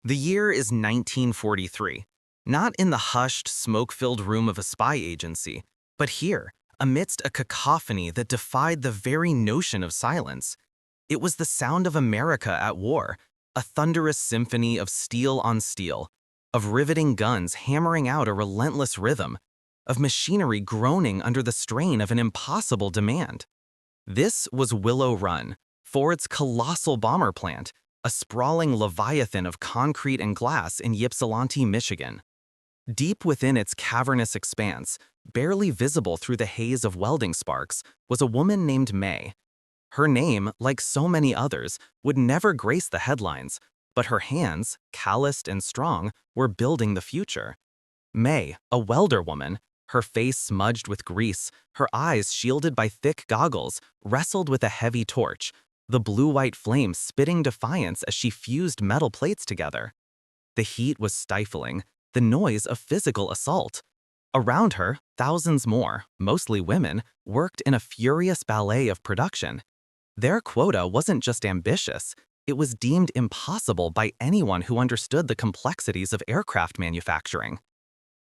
The year is 1943, not in the hushed, smoke-filled room of a spy agency, but here, amidst a cacophony that defied the very notion of silence. It was the sound of America at war, a thunderous symphony of steel on steel, of riveting guns hammering out a relentless rhythm, of machinery groaning under the strain of an impossible demand. This was Willow Run, Ford's colossal bomber plant, a sprawling leviathan of concrete and glass in Ypsilanti, Michigan. Deep within its cavernous expanse, barely visible through the haze of welding sparks, was a woman named May. Her name, like so many others, would never grace the headlines, but her hands, calloused and strong, were building the future. May, a welder woman, her face smudged with grease, her eyes shielded by thick goggles, wrestled with a heavy torch, the blue-white flame spitting defiance as she fused metal plates together. The heat was stifling, the noise of physical assault. Around her, thousands more, mostly women, worked in a furious ballet of production. Their quota wasn't just ambitious, it was deemed impossible by anyone who understood the complexities of aircraft manufacturing.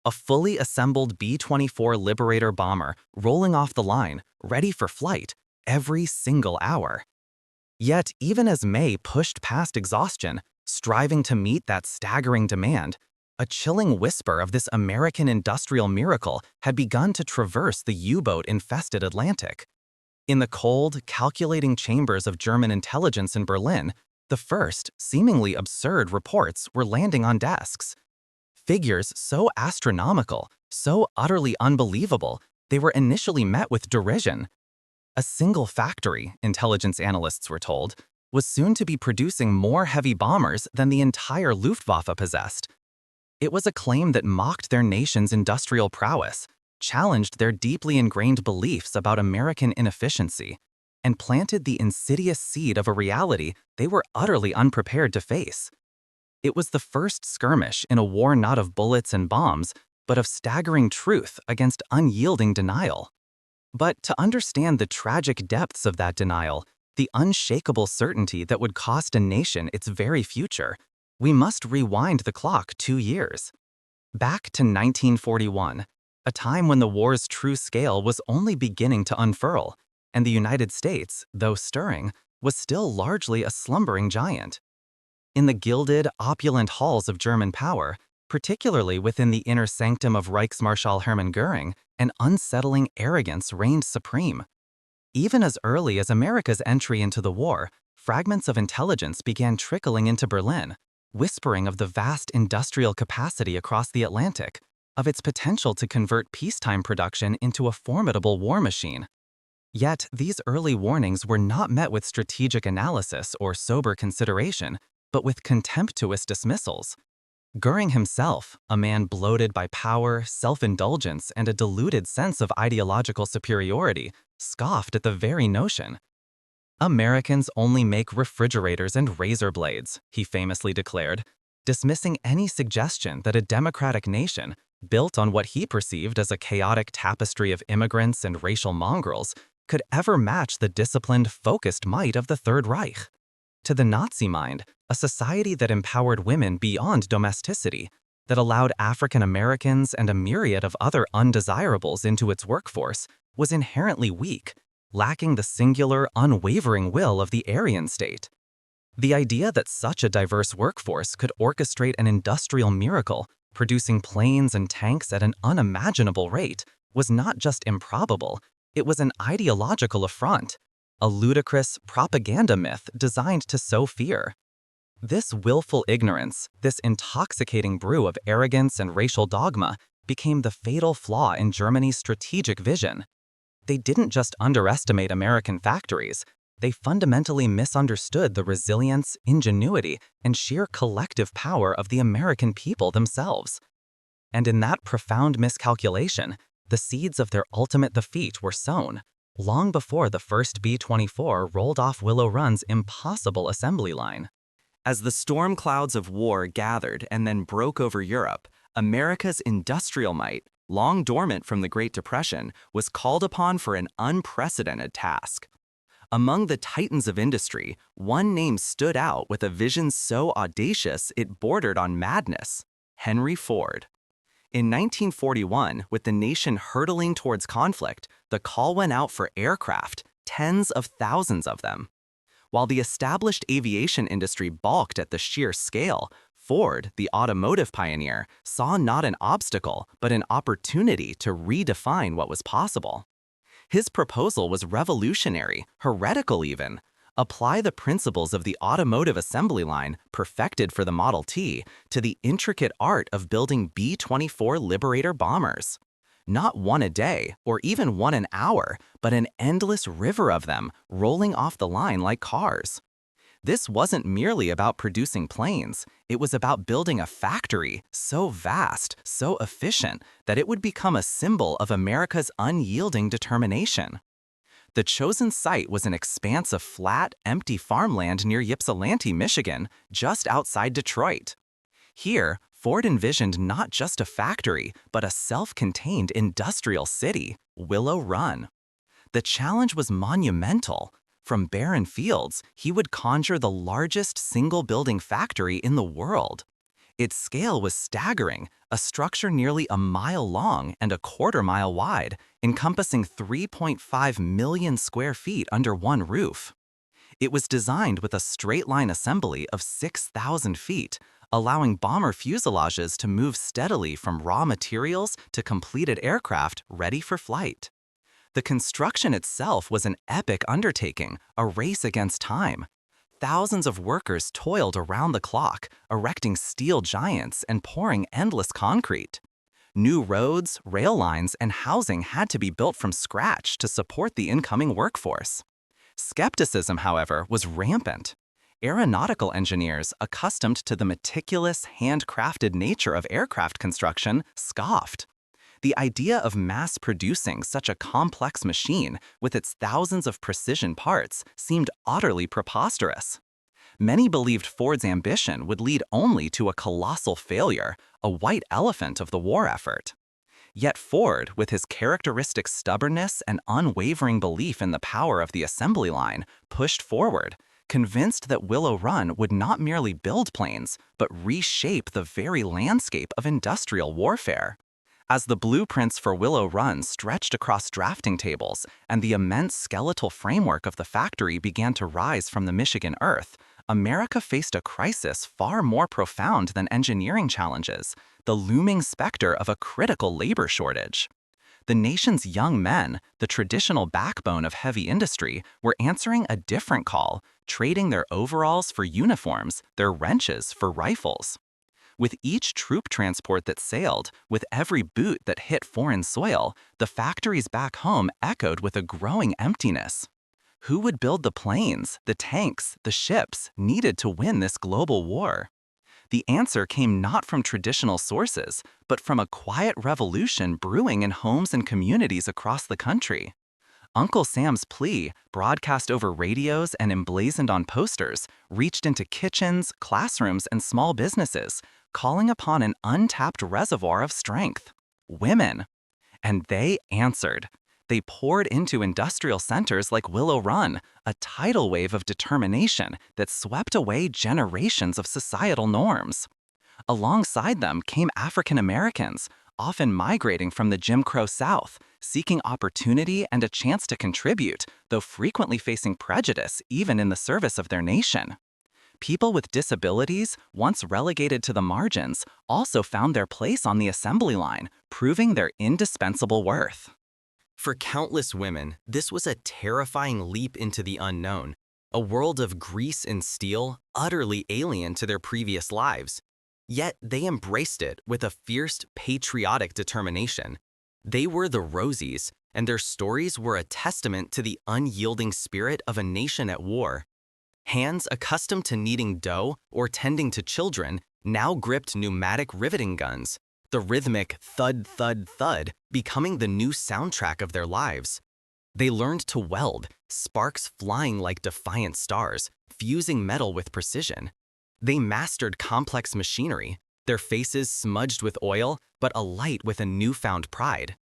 A fully assembled B-24 Liberator bomber rolling off the line, ready for flight, every single hour. Yet, even as May pushed past exhaustion, striving to meet that staggering demand, a chilling whisper of this American industrial miracle had begun to traverse the U-boat-infested Atlantic. In the cold, calculating chambers of German intelligence in Berlin, the first, seemingly absurd reports were landing on desks. Figures so astronomical, so utterly unbelievable, they were initially met with derision. A single factory, intelligence analysts were told, was soon to be producing more heavy bombers than the entire Luftwaffe possessed. It was a claim that mocked their nation's industrial prowess, challenged their deeply ingrained beliefs about American inefficiency, and planted the insidious seed of a reality they were utterly unprepared to face. It was the first skirmish in a war not of bullets and bombs, but of staggering truth against unyielding denial. But to understand the tragic depths of that denial, the unshakable certainty that would cost a nation its very future, we must rewind the clock 2 years. Back to 1941, a time when the war's true scale was only beginning to unfurl, and the United States, though stirring, was still largely a slumbering giant. In the gilded, opulent halls of German power, particularly within the inner sanctum of Reichsmarschall Hermann Göring, an unsettling arrogance reigned supreme. Even as early as America's entry into the war, fragments of intelligence began trickling into Berlin, whispering of the vast industrial capacity across the Atlantic, of its potential to convert peacetime production into a formidable war machine. Yet, these early warnings were not met with strategic analysis or sober consideration, but with contemptuous dismissals. Göring himself, a man bloated by power, self-indulgence, and a deluded sense of ideological superiority, scoffed at the very notion. "Americans only make refrigerators and razor blades," he famously declared, dismissing any suggestion that a democratic nation, built on what he perceived as a chaotic tapestry of immigrants and racial mongrels, could ever match the disciplined, focused might of the Third Reich. To the Nazi mind, a society that empowered women beyond domesticity, that allowed African Americans and a myriad of other undesirables into its workforce, was inherently weak, lacking the singular, unwavering will of the Aryan state. The idea that such a diverse workforce could orchestrate an industrial miracle, producing planes and tanks at an unimaginable rate, was not just improbable, it was an ideological affront, a ludicrous propaganda myth designed to sow fear. This willful ignorance, this intoxicating brew of arrogance and racial dogma, became the fatal flaw in Germany's strategic vision. They didn't just underestimate American factories, they fundamentally misunderstood the resilience, ingenuity, and sheer collective power of the American people themselves. And in that profound miscalculation, the seeds of their ultimate defeat were sown, long before the first B-24 rolled off Willow Run's impossible assembly line. As the storm clouds of war gathered and then broke over Europe, America's industrial might, long dormant from the Great Depression, was called upon for an unprecedented task. Among the titans of industry, one name stood out with a vision so audacious it bordered on madness: Henry Ford. In 1941, with the nation hurtling towards conflict, the call went out for aircraft, tens of thousands of them. While the established aviation industry balked at the sheer scale, Ford, the automotive pioneer, saw not an obstacle, but an opportunity to redefine what was possible. His proposal was revolutionary, heretical even. Apply the principles of the automotive assembly line, perfected for the Model T, to the intricate art of building B-24 Liberator bombers. Not one a day, or even one an hour, but an endless river of them, rolling off the line like cars. This wasn't merely about producing planes, it was about building a factory so vast, so efficient, that it would become a symbol of America's unyielding determination. The chosen site was an expanse of flat, empty farmland near Ypsilanti, Michigan, just outside Detroit. Here, Ford envisioned not just a factory, but a self-contained industrial city, Willow Run. The challenge was monumental. From barren fields, he would conjure the largest single-building factory in the world. Its scale was staggering, a structure nearly a mile long and a quarter-mile wide, encompassing 3.5 million square feet under one roof. It was designed with a straight-line assembly of 6,000 feet, allowing bomber fuselages to move steadily from raw materials to completed aircraft ready for flight. The construction itself was an epic undertaking, a race against time. Thousands of workers toiled around the clock, erecting steel giants and pouring endless concrete. New roads, rail lines, and housing had to be built from scratch to support the incoming workforce. Skepticism, however, was rampant. Aeronautical engineers, accustomed to the meticulous, handcrafted nature of aircraft construction, scoffed. The idea of mass-producing such a complex machine with its thousands of precision parts seemed utterly preposterous. Many believed Ford's ambition would lead only to a colossal failure, a white elephant of the war effort. Yet Ford, with his characteristic stubbornness and unwavering belief in the power of the assembly line, pushed forward, convinced that Willow Run would not merely build planes, but reshape the very landscape of industrial warfare. As the blueprints for Willow Run stretched across drafting tables and the immense skeletal framework of the factory began to rise from the Michigan earth, America faced a crisis far more profound than engineering challenges: the looming specter of a critical labor shortage. The nation's young men, the traditional backbone of heavy industry, were answering a different call, trading their overalls for uniforms, their wrenches for rifles. With each troop transport that sailed, with every boot that hit foreign soil, the factories back home echoed with a growing emptiness. Who would build the planes, the tanks, the ships needed to win this global war? The answer came not from traditional sources, but from a quiet revolution brewing in homes and communities across the country. Uncle Sam's Plea, broadcast over radios and emblazoned on posters, reached into kitchens, classrooms, and small businesses, calling upon an untapped reservoir of strength: women. And they answered. They poured into industrial centers like Willow Run, a tidal wave of determination that swept away generations of societal norms. Alongside them came African Americans, often migrating from the Jim Crow South, seeking opportunity and a chance to contribute, though frequently facing prejudice even in the service of their nation. People with disabilities, once relegated to the margins, also found their place on the assembly line, proving their indispensable worth. For countless women, this was a terrifying leap into the unknown, a world of grease and steel utterly alien to their previous lives. Yet they embraced it with a fierce, patriotic determination. They were the Rosies, and their stories were a testament to the unyielding spirit of a nation at war. Hands accustomed to kneading dough or tending to children now gripped pneumatic riveting guns, the rhythmic thud, thud, thud becoming the new soundtrack of their lives. They learned to weld, sparks flying like defiant stars, fusing metal with precision. They mastered complex machinery, their faces smudged with oil, but alight with a newfound pride.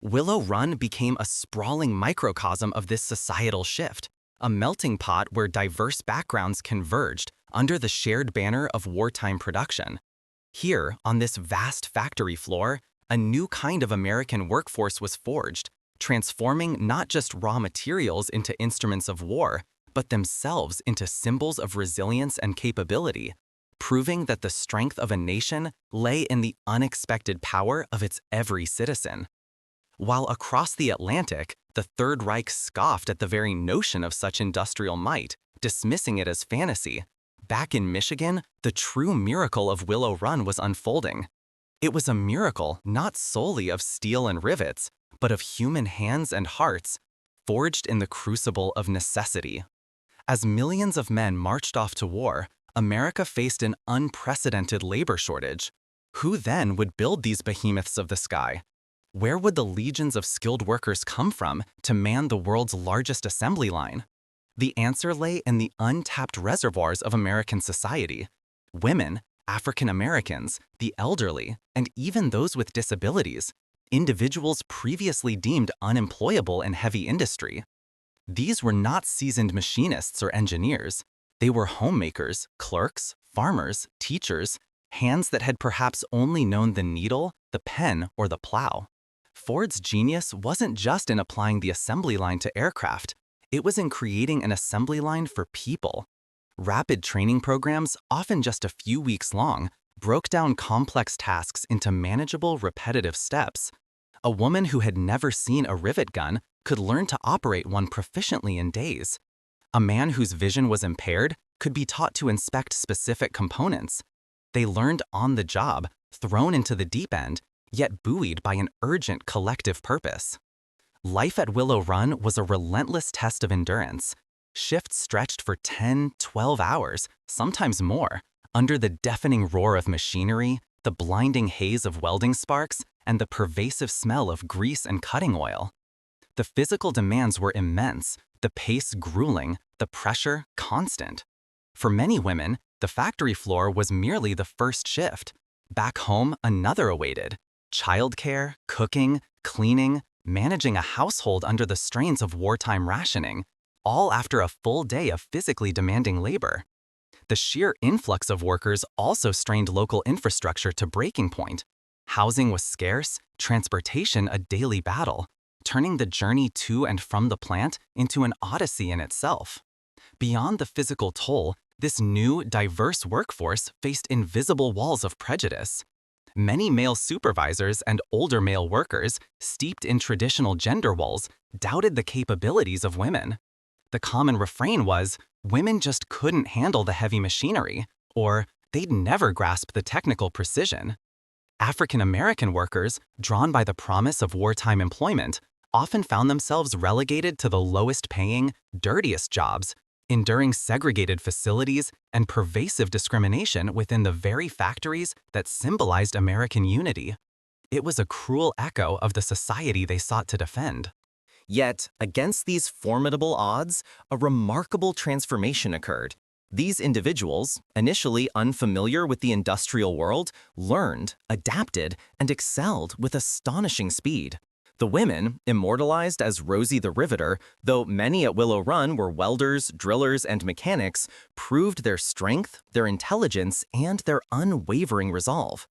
Willow Run became a sprawling microcosm of this societal shift, a melting pot where diverse backgrounds converged under the shared banner of wartime production. Here, on this vast factory floor, a new kind of American workforce was forged, transforming not just raw materials into instruments of war, but themselves into symbols of resilience and capability, proving that the strength of a nation lay in the unexpected power of its every citizen. While across the Atlantic, the Third Reich scoffed at the very notion of such industrial might, dismissing it as fantasy, back in Michigan, the true miracle of Willow Run was unfolding. It was a miracle not solely of steel and rivets, but of human hands and hearts, forged in the crucible of necessity. As millions of men marched off to war, America faced an unprecedented labor shortage. Who then would build these behemoths of the sky? Where would the legions of skilled workers come from to man the world's largest assembly line? The answer lay in the untapped reservoirs of American society. Women, African Americans, the elderly, and even those with disabilities, individuals previously deemed unemployable in heavy industry. These were not seasoned machinists or engineers. They were homemakers, clerks, farmers, teachers, hands that had perhaps only known the needle, the pen, or the plow. Ford's genius wasn't just in applying the assembly line to aircraft. It was in creating an assembly line for people. Rapid training programs, often just a few weeks long, broke down complex tasks into manageable, repetitive steps. A woman who had never seen a rivet gun could learn to operate one proficiently in days. A man whose vision was impaired could be taught to inspect specific components. They learned on the job, thrown into the deep end, yet buoyed by an urgent collective purpose. Life at Willow Run was a relentless test of endurance. Shifts stretched for 10, 12 hours, sometimes more, under the deafening roar of machinery, the blinding haze of welding sparks, and the pervasive smell of grease and cutting oil. The physical demands were immense, the pace grueling, the pressure constant. For many women, the factory floor was merely the first shift. Back home, another awaited. Childcare, cooking, cleaning, managing a household under the strains of wartime rationing, all after a full day of physically demanding labor. The sheer influx of workers also strained local infrastructure to breaking point. Housing was scarce, transportation a daily battle, turning the journey to and from the plant into an odyssey in itself. Beyond the physical toll, this new, diverse workforce faced invisible walls of prejudice. Many male supervisors and older male workers, steeped in traditional gender roles, doubted the capabilities of women. The common refrain was, women just couldn't handle the heavy machinery, or they'd never grasp the technical precision. African American workers, drawn by the promise of wartime employment, often found themselves relegated to the lowest paying, dirtiest jobs, enduring segregated facilities and pervasive discrimination within the very factories that symbolized American unity. It was a cruel echo of the society they sought to defend. Yet, against these formidable odds, a remarkable transformation occurred. These individuals, initially unfamiliar with the industrial world, learned, adapted, and excelled with astonishing speed. The women, immortalized as Rosie the Riveter, though many at Willow Run were welders, drillers, and mechanics, proved their strength, their intelligence, and their unwavering resolve.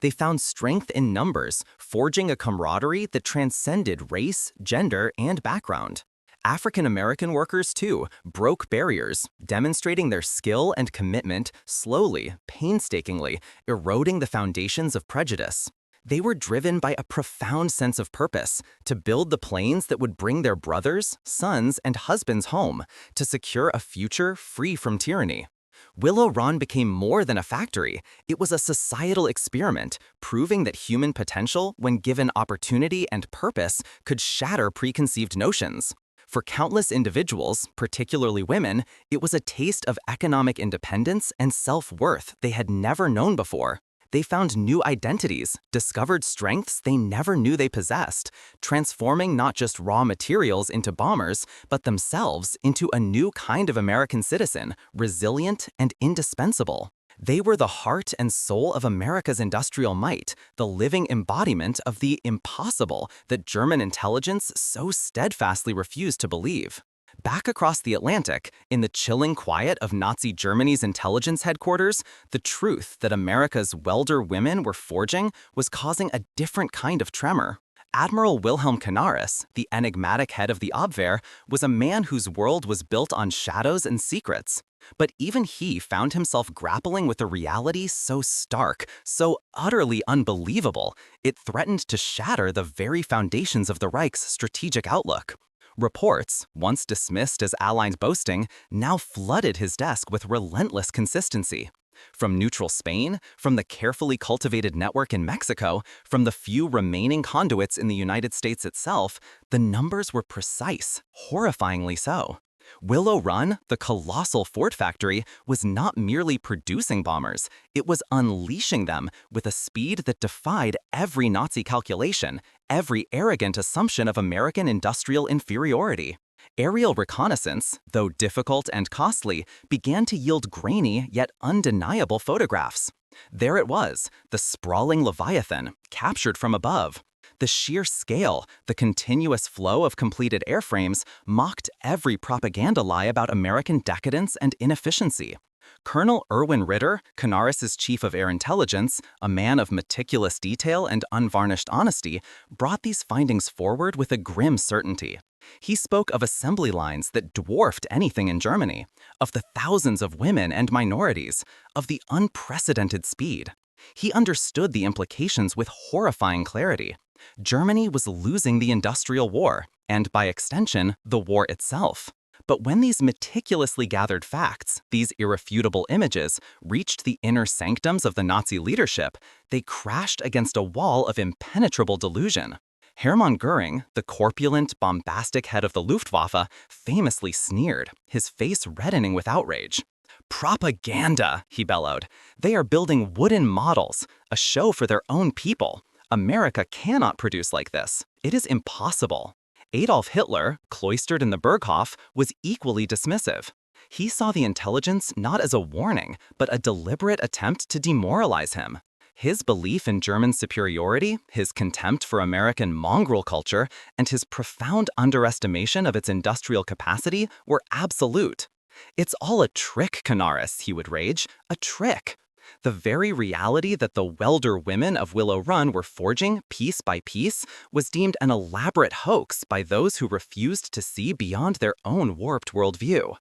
They found strength in numbers, forging a camaraderie that transcended race, gender, and background. African American workers, too, broke barriers, demonstrating their skill and commitment slowly, painstakingly, eroding the foundations of prejudice. They were driven by a profound sense of purpose to build the planes that would bring their brothers, sons, and husbands home, to secure a future free from tyranny. Willow Run became more than a factory. It was a societal experiment, proving that human potential, when given opportunity and purpose, could shatter preconceived notions. For countless individuals, particularly women, it was a taste of economic independence and self-worth they had never known before. They found new identities, discovered strengths they never knew they possessed, transforming not just raw materials into bombers, but themselves into a new kind of American citizen, resilient and indispensable. They were the heart and soul of America's industrial might, the living embodiment of the impossible that German intelligence so steadfastly refused to believe. Back across the Atlantic, in the chilling quiet of Nazi Germany's intelligence headquarters, the truth that America's welder women were forging was causing a different kind of tremor. Admiral Wilhelm Canaris, the enigmatic head of the Abwehr, was a man whose world was built on shadows and secrets. But even he found himself grappling with a reality so stark, so utterly unbelievable, it threatened to shatter the very foundations of the Reich's strategic outlook. Reports, once dismissed as Allied boasting, now flooded his desk with relentless consistency. From neutral Spain, from the carefully cultivated network in Mexico, from the few remaining conduits in the United States itself, the numbers were precise, horrifyingly so. Willow Run, the colossal Ford factory, was not merely producing bombers, it was unleashing them with a speed that defied every Nazi calculation, every arrogant assumption of American industrial inferiority. Aerial reconnaissance, though difficult and costly, began to yield grainy yet undeniable photographs. There it was, the sprawling Leviathan, captured from above. The sheer scale, the continuous flow of completed airframes mocked every propaganda lie about American decadence and inefficiency. Colonel Erwin Ritter, Canaris's chief of air intelligence, a man of meticulous detail and unvarnished honesty, brought these findings forward with a grim certainty. He spoke of assembly lines that dwarfed anything in Germany, of the thousands of women and minorities, of the unprecedented speed. He understood the implications with horrifying clarity. Germany was losing the industrial war, and by extension, the war itself. But when these meticulously gathered facts, these irrefutable images, reached the inner sanctums of the Nazi leadership, they crashed against a wall of impenetrable delusion. Hermann Göring, the corpulent, bombastic head of the Luftwaffe, famously sneered, his face reddening with outrage. "Propaganda," he bellowed. "They are building wooden models, a show for their own people. America cannot produce like this. It is impossible." Adolf Hitler, cloistered in the Berghof, was equally dismissive. He saw the intelligence not as a warning, but a deliberate attempt to demoralize him. His belief in German superiority, his contempt for American mongrel culture, and his profound underestimation of its industrial capacity were absolute. "It's all a trick, Canaris," he would rage, "a trick." The very reality that the welder women of Willow Run were forging piece by piece was deemed an elaborate hoax by those who refused to see beyond their own warped worldview.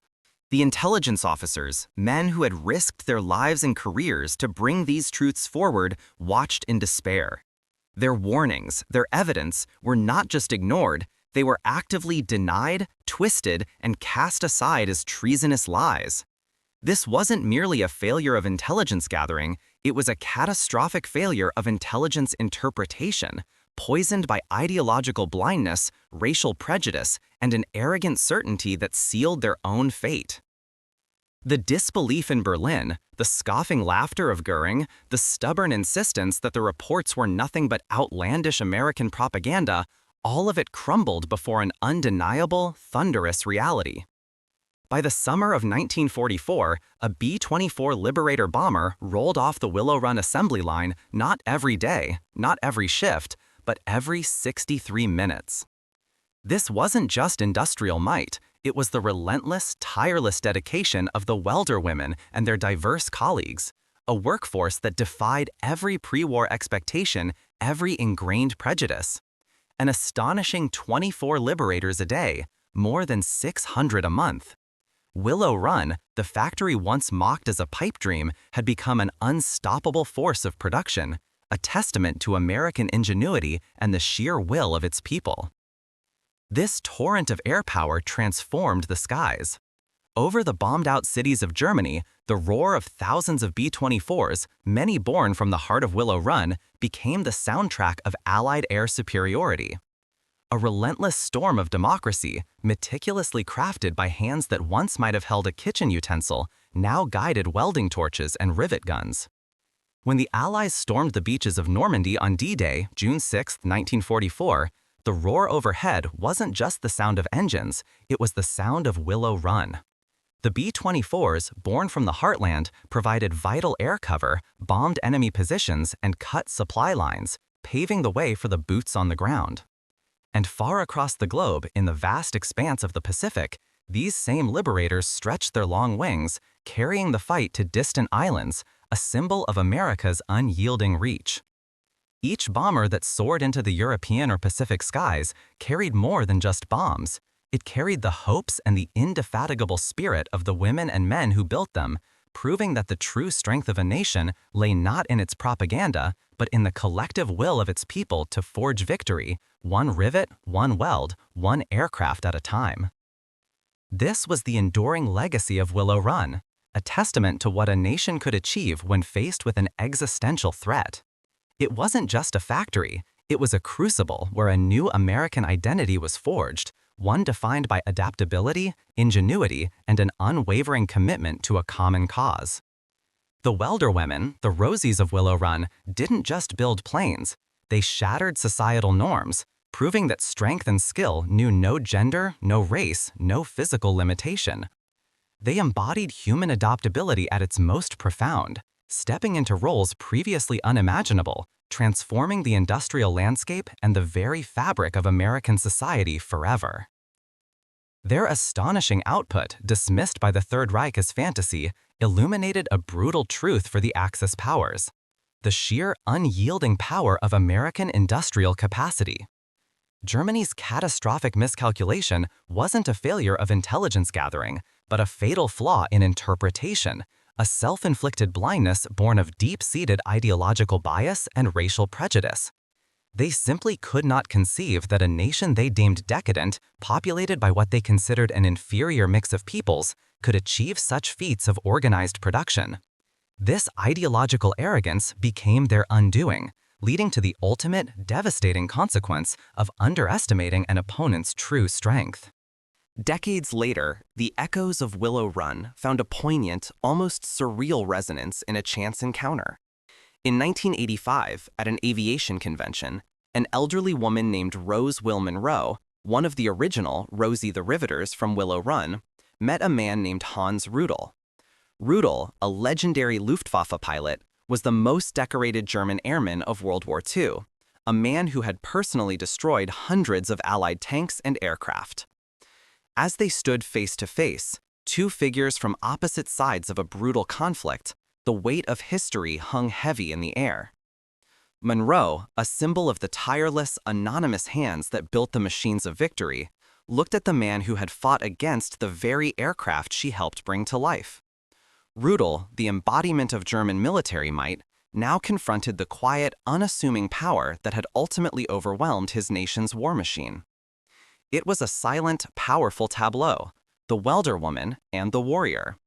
The intelligence officers, men who had risked their lives and careers to bring these truths forward, watched in despair. Their warnings, their evidence, were not just ignored, they were actively denied, twisted, and cast aside as treasonous lies. This wasn't merely a failure of intelligence gathering, it was a catastrophic failure of intelligence interpretation, poisoned by ideological blindness, racial prejudice, and an arrogant certainty that sealed their own fate. The disbelief in Berlin, the scoffing laughter of Göring, the stubborn insistence that the reports were nothing but outlandish American propaganda, all of it crumbled before an undeniable, thunderous reality. By the summer of 1944, a B-24 Liberator bomber rolled off the Willow Run assembly line not every day, not every shift, but every 63 minutes. This wasn't just industrial might, it was the relentless, tireless dedication of the welder women and their diverse colleagues, a workforce that defied every pre-war expectation, every ingrained prejudice. An astonishing 24 Liberators a day, more than 600 a month. Willow Run, the factory once mocked as a pipe dream, had become an unstoppable force of production, a testament to American ingenuity and the sheer will of its people. This torrent of air power transformed the skies. Over the bombed-out cities of Germany, the roar of thousands of B-24s, many born from the heart of Willow Run, became the soundtrack of Allied air superiority. A relentless storm of democracy, meticulously crafted by hands that once might have held a kitchen utensil, now guided welding torches and rivet guns. When the Allies stormed the beaches of Normandy on D-Day, June 6, 1944, the roar overhead wasn't just the sound of engines, it was the sound of Willow Run. The B-24s, born from the heartland, provided vital air cover, bombed enemy positions, and cut supply lines, paving the way for the boots on the ground. And far across the globe, in the vast expanse of the Pacific, These same liberators stretched their long wings, carrying the fight to distant islands, a symbol of America's unyielding reach. Each bomber that soared into the European or Pacific skies carried more than just bombs. It carried the hopes and the indefatigable spirit of the women and men who built them, proving that the true strength of a nation lay not in its propaganda, but in the collective will of its people to forge victory, one rivet, one weld, one aircraft at a time. This was the enduring legacy of Willow Run, a testament to what a nation could achieve when faced with an existential threat. It wasn't just a factory, it was a crucible where a new American identity was forged, one defined by adaptability, ingenuity, and an unwavering commitment to a common cause. The welder women, the Rosies of Willow Run, didn't just build planes, they shattered societal norms, proving that strength and skill knew no gender, no race, no physical limitation. They embodied human adaptability at its most profound, stepping into roles previously unimaginable, transforming the industrial landscape and the very fabric of American society forever. Their astonishing output, dismissed by the Third Reich as fantasy, illuminated a brutal truth for the Axis powers: the sheer, unyielding power of American industrial capacity. Germany's catastrophic miscalculation wasn't a failure of intelligence gathering, but a fatal flaw in interpretation, a self-inflicted blindness born of deep-seated ideological bias and racial prejudice. They simply could not conceive that a nation they deemed decadent, populated by what they considered an inferior mix of peoples, could achieve such feats of organized production. This ideological arrogance became their undoing, leading to the ultimate, devastating consequence of underestimating an opponent's true strength. Decades later, the echoes of Willow Run found a poignant, almost surreal resonance in a chance encounter. In 1985, at an aviation convention, an elderly woman named Rose Will Monroe, one of the original Rosie the Riveters from Willow Run, met a man named Hans Rudel. Rudel, a legendary Luftwaffe pilot, was the most decorated German airman of World War II, a man who had personally destroyed hundreds of Allied tanks and aircraft. As they stood face to face, two figures from opposite sides of a brutal conflict, the weight of history hung heavy in the air. Monroe, a symbol of the tireless, anonymous hands that built the machines of victory, looked at the man who had fought against the very aircraft she helped bring to life. Rudel, the embodiment of German military might, now confronted the quiet, unassuming power that had ultimately overwhelmed his nation's war machine. It was a silent, powerful tableau, the welder woman and the warrior.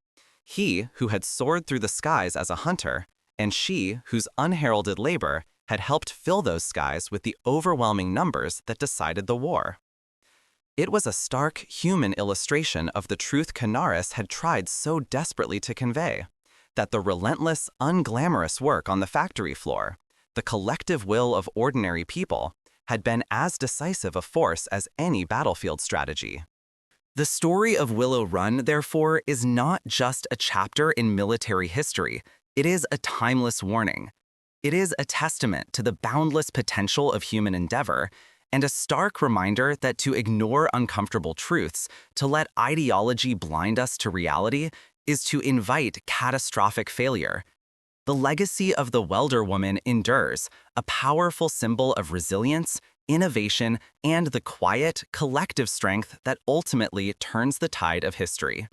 He, who had soared through the skies as a hunter, and she, whose unheralded labor had helped fill those skies with the overwhelming numbers that decided the war. It was a stark, human illustration of the truth Canaris had tried so desperately to convey, that the relentless, unglamorous work on the factory floor, the collective will of ordinary people, had been as decisive a force as any battlefield strategy. The story of Willow Run, therefore, is not just a chapter in military history, it is a timeless warning. It is a testament to the boundless potential of human endeavor, and a stark reminder that to ignore uncomfortable truths, to let ideology blind us to reality, is to invite catastrophic failure. The legacy of the welder woman endures, a powerful symbol of resilience, innovation, and the quiet, collective strength that ultimately turns the tide of history.